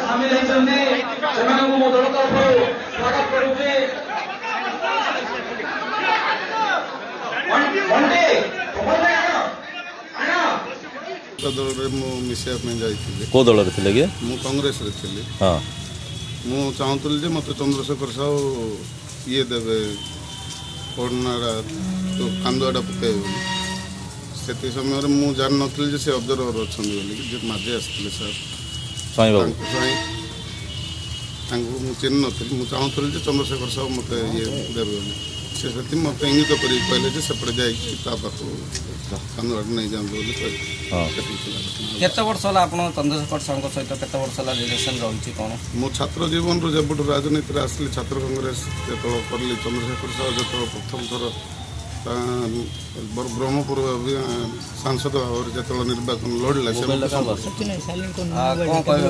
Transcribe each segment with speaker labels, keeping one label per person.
Speaker 1: सामिल होती मो दल तरफ स्वागत करुचे
Speaker 2: दल मिसा
Speaker 3: को दल थे कि
Speaker 2: कांग्रेस थी
Speaker 3: हाँ
Speaker 2: मु चाहूली जे मत चंद्रशेखर साहू ये देवे पढ़नाड़ा तो कांदुआटा पकड़ से समय मुझे जान नी से ऑब्जर्वर अच्छा माझे आसते सर
Speaker 3: स्वाई बाबू
Speaker 2: मुझे चिन्ह नी मुझे चाहूली चंद्रशेखर साहू मत ये देवे से मत इंगित कर कहले सेपटे जापाख कांदुआटा नहीं जाते
Speaker 4: केते वर्ष होला आपण चंद्रशेखर साहू सहित केते वर्ष होला रिलेशन रही कौन
Speaker 2: मो छात्र जीवन जब राजनीति आसली छात्र कांग्रेस जो करली चंद्रशेखर साहू जो प्रथम थर ब्रह्मपुर सांसद भाव जो निर्वाचन लड़ला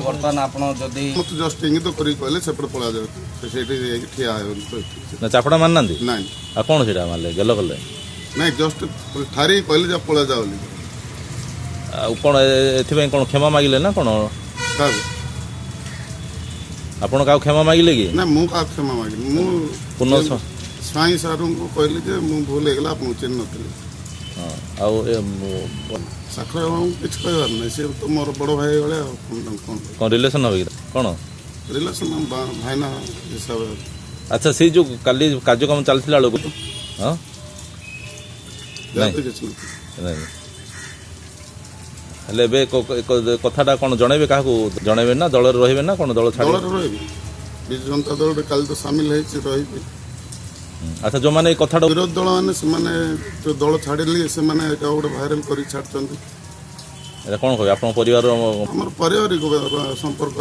Speaker 4: बर्तमान आप
Speaker 2: मत जस्ट इंगित कर कहले सेपटे पड़ा जाए ठिया
Speaker 3: चापड़ा मानना
Speaker 2: ना
Speaker 3: कौन से मारे गेल कले
Speaker 2: ना जस्ट ठारी कहले जब पड़ा जाओ
Speaker 3: कौन ए क्षमा मागिले ना कौन आपण का क्षमा मागिले कि
Speaker 2: ना मु का क्षमा मागिल मु
Speaker 3: पुनः
Speaker 2: स्वाई सार को कहली जे मु भूल होगा आप चिन्ह नी साखर बाबू किसी कहबार ना सी तो मोर बड़ भाई भाया
Speaker 3: कौन रिलेशन हो कौन
Speaker 2: रिलेशन भाईना हिसाब
Speaker 3: अच्छा से जो काली कार्यक्रम चलता बेलू हाँ कथाटा कौन जनइबे क्या जनइबे ना दल रही ना कौन दल छाड़
Speaker 2: रही विजु जनता दल कल तो सामिल रही
Speaker 3: अच्छा जो मैंने कथा
Speaker 2: विरोध दल मैंने जो दल छाड़िले से गोटे भाइराल कर छाड़
Speaker 3: कौन कह आप परिवार
Speaker 2: पारिवारिक संपर्क